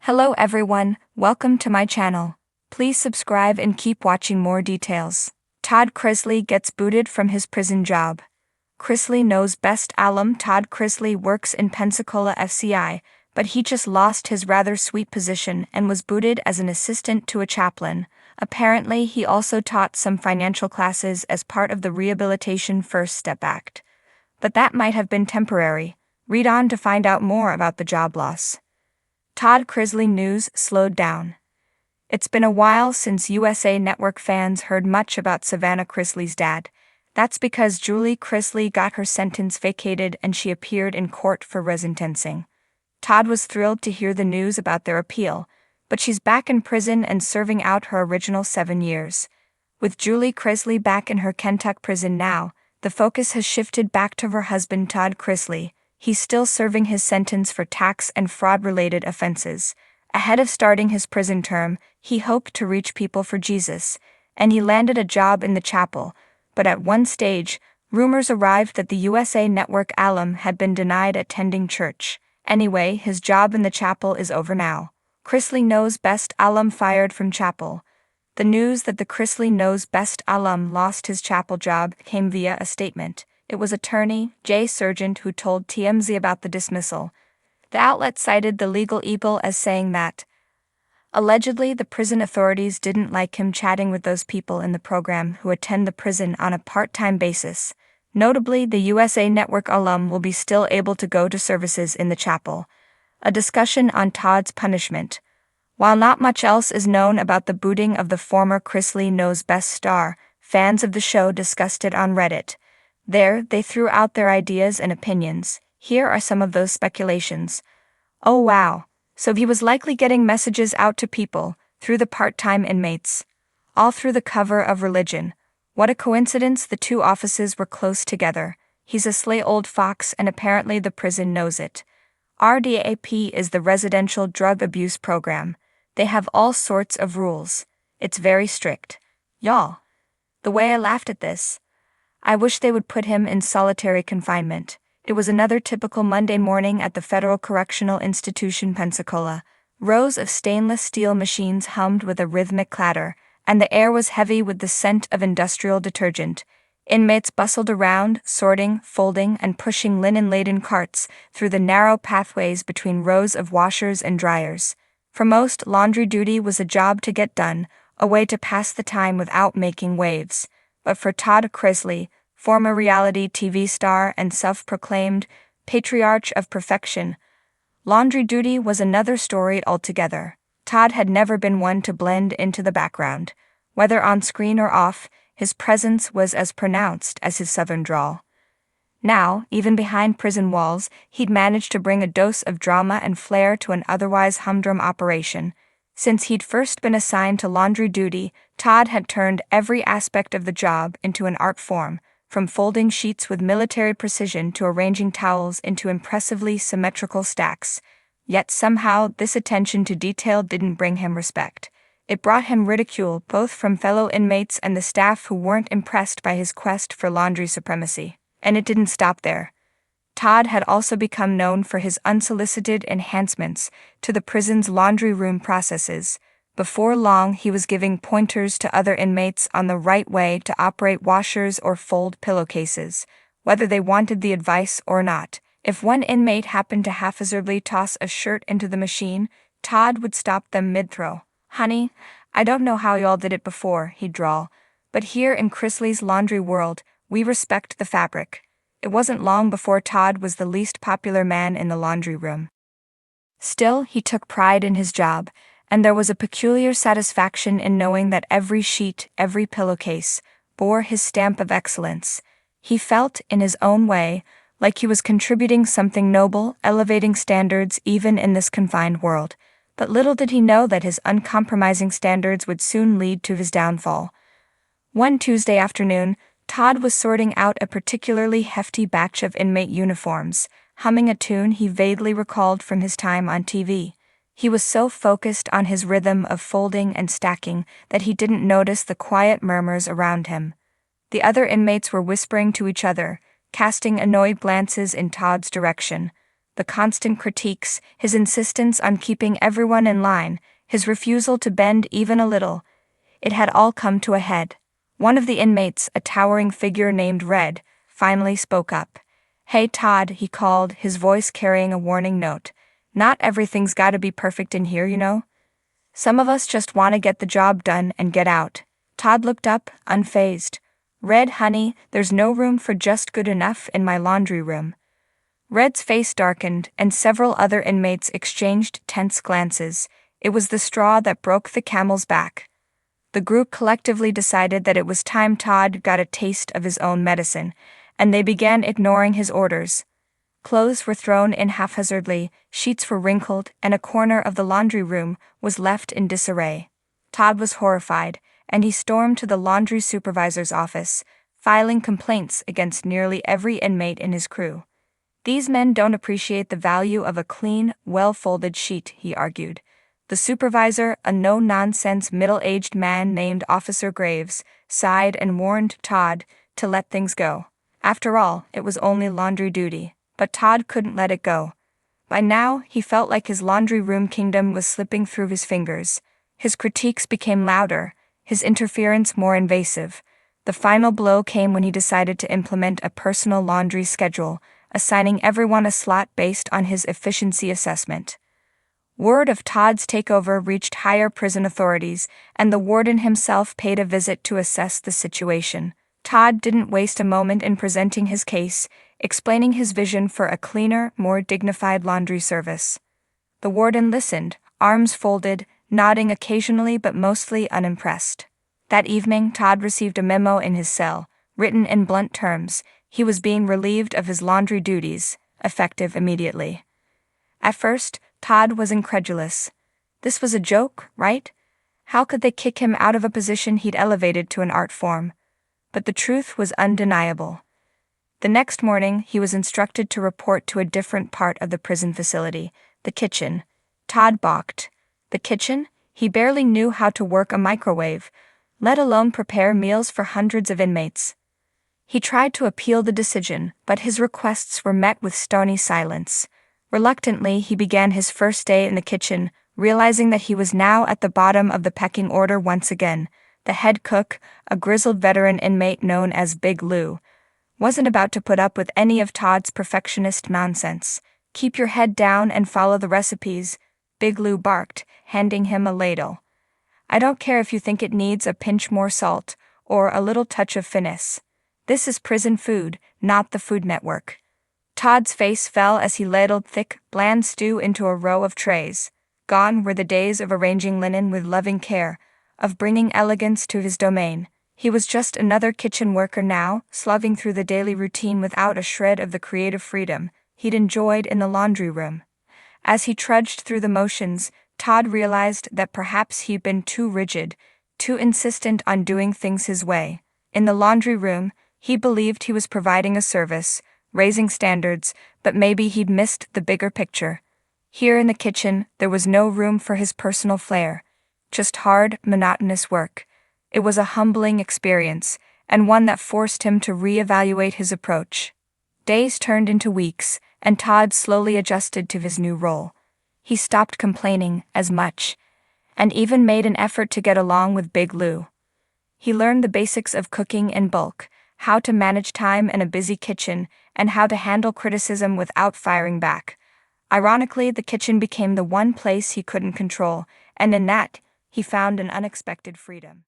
Hello everyone, welcome to my channel. Please subscribe and keep watching more details. Todd Chrisley gets booted from his prison job. Chrisley knows best. Alum Todd Chrisley works in Pensacola FCI, but he just lost his rather sweet position and was booted as an assistant to a chaplain. Apparently he also taught some financial classes as part of the Rehabilitation First Step Act. But that might have been temporary. Read on to find out more about the job loss. Todd Chrisley news slowed down. It's been a while since USA Network fans heard much about Savannah Chrisley's dad. That's because Julie Chrisley got her sentence vacated and she appeared in court for resentencing. Todd was thrilled to hear the news about their appeal, but she's back in prison and serving out her original 7 years. With Julie Chrisley back in her Kentucky prison now, the focus has shifted back to her husband Todd Chrisley. He's still serving his sentence for tax and fraud-related offenses. Ahead of starting his prison term, he hoped to reach people for Jesus, and he landed a job in the chapel. But at one stage, rumors arrived that the USA Network alum had been denied attending church. Anyway, his job in the chapel is over now. Chrisley knows best alum fired from chapel. The news that the Chrisley knows best alum lost his chapel job came via a statement. It was attorney Jay Sargent who told TMZ about the dismissal. The outlet cited the legal evil as saying that, allegedly, the prison authorities didn't like him chatting with those people in the program who attend the prison on a part-time basis. Notably, the USA Network alum will be still able to go to services in the chapel. A discussion on Todd's punishment. While not much else is known about the booting of the former Chrisley Knows Best star, fans of the show discussed it on Reddit. There, they threw out their ideas and opinions. Here are some of those speculations. Oh wow, so he was likely getting messages out to people, through the part-time inmates. All through the cover of religion. What a coincidence the two offices were close together. He's a sly old fox and apparently the prison knows it. RDAP is the Residential Drug Abuse Program. They have all sorts of rules. It's very strict. Y'all. The way I laughed at this. I wish they would put him in solitary confinement. It was another typical Monday morning at the Federal Correctional Institution Pensacola. Rows of stainless steel machines hummed with a rhythmic clatter, and the air was heavy with the scent of industrial detergent. Inmates bustled around, sorting, folding, and pushing linen-laden carts through the narrow pathways between rows of washers and dryers. For most, laundry duty was a job to get done, a way to pass the time without making waves. But for Todd Chrisley, former reality TV star and self-proclaimed patriarch of perfection, laundry duty was another story altogether. Todd had never been one to blend into the background. Whether on screen or off, his presence was as pronounced as his southern drawl. Now, even behind prison walls, he'd managed to bring a dose of drama and flair to an otherwise humdrum operation. Since he'd first been assigned to laundry duty, Todd had turned every aspect of the job into an art form, from folding sheets with military precision to arranging towels into impressively symmetrical stacks. Yet somehow, this attention to detail didn't bring him respect. It brought him ridicule both from fellow inmates and the staff who weren't impressed by his quest for laundry supremacy. And it didn't stop there. Todd had also become known for his unsolicited enhancements to the prison's laundry room processes. Before long, he was giving pointers to other inmates on the right way to operate washers or fold pillowcases, whether they wanted the advice or not. If one inmate happened to haphazardly toss a shirt into the machine, Todd would stop them mid-throw. "Honey, I don't know how y'all did it before," he'd drawl, "but here in Chrisley's laundry world, we respect the fabric." It wasn't long before Todd was the least popular man in the laundry room. Still, he took pride in his job, and there was a peculiar satisfaction in knowing that every sheet, every pillowcase, bore his stamp of excellence. He felt, in his own way, like he was contributing something noble, elevating standards even in this confined world. But little did he know that his uncompromising standards would soon lead to his downfall. One Tuesday afternoon, Todd was sorting out a particularly hefty batch of inmate uniforms, humming a tune he vaguely recalled from his time on TV. He was so focused on his rhythm of folding and stacking that he didn't notice the quiet murmurs around him. The other inmates were whispering to each other, casting annoyed glances in Todd's direction. the constant critiques, his insistence on keeping everyone in line, his refusal to bend even a little. It had all come to a head. One of the inmates, a towering figure named Red, finally spoke up. "Hey Todd," he called, his voice carrying a warning note. "Not everything's gotta be perfect in here, you know? Some of us just want to get the job done and get out." Todd looked up, unfazed. "Red, honey, there's no room for just good enough in my laundry room." Red's face darkened, and several other inmates exchanged tense glances. It was the straw that broke the camel's back. The group collectively decided that it was time Todd got a taste of his own medicine, and they began ignoring his orders. Clothes were thrown in haphazardly, sheets were wrinkled, and a corner of the laundry room was left in disarray. Todd was horrified, and he stormed to the laundry supervisor's office, filing complaints against nearly every inmate in his crew. "These men don't appreciate the value of a clean, well-folded sheet," he argued. The supervisor, a no-nonsense middle-aged man named Officer Graves, sighed and warned Todd to let things go. After all, it was only laundry duty, but Todd couldn't let it go. By now, he felt like his laundry room kingdom was slipping through his fingers. His critiques became louder, his interference more invasive. The final blow came when he decided to implement a personal laundry schedule, assigning everyone a slot based on his efficiency assessment. Word of Todd's takeover reached higher prison authorities, and the warden himself paid a visit to assess the situation. Todd didn't waste a moment in presenting his case, explaining his vision for a cleaner, more dignified laundry service. The warden listened, arms folded, nodding occasionally but mostly unimpressed. That evening, Todd received a memo in his cell, written in blunt terms. He was being relieved of his laundry duties, effective immediately. At first, Todd was incredulous. This was a joke, right? How could they kick him out of a position he'd elevated to an art form? But the truth was undeniable. The next morning, he was instructed to report to a different part of the prison facility, the kitchen. Todd balked. The kitchen? He barely knew how to work a microwave, let alone prepare meals for hundreds of inmates. He tried to appeal the decision, but his requests were met with stony silence. Reluctantly, he began his first day in the kitchen, realizing that he was now at the bottom of the pecking order once again. The head cook, a grizzled veteran inmate known as Big Lou, wasn't about to put up with any of Todd's perfectionist nonsense. "Keep your head down and follow the recipes," Big Lou barked, handing him a ladle. "I don't care if you think it needs a pinch more salt, or a little touch of finesse. This is prison food, not the Food Network." Todd's face fell as he ladled thick, bland stew into a row of trays. Gone were the days of arranging linen with loving care, of bringing elegance to his domain. He was just another kitchen worker now, slogging through the daily routine without a shred of the creative freedom he'd enjoyed in the laundry room. As he trudged through the motions, Todd realized that perhaps he'd been too rigid, too insistent on doing things his way. In the laundry room, he believed he was providing a service, raising standards, but maybe he'd missed the bigger picture. Here in the kitchen, there was no room for his personal flair, just hard, monotonous work. It was a humbling experience, and one that forced him to reevaluate his approach. Days turned into weeks, and Todd slowly adjusted to his new role. He stopped complaining as much, and even made an effort to get along with Big Lou. He learned the basics of cooking in bulk, how to manage time in a busy kitchen, and how to handle criticism without firing back. Ironically, the kitchen became the one place he couldn't control, and in that, he found an unexpected freedom.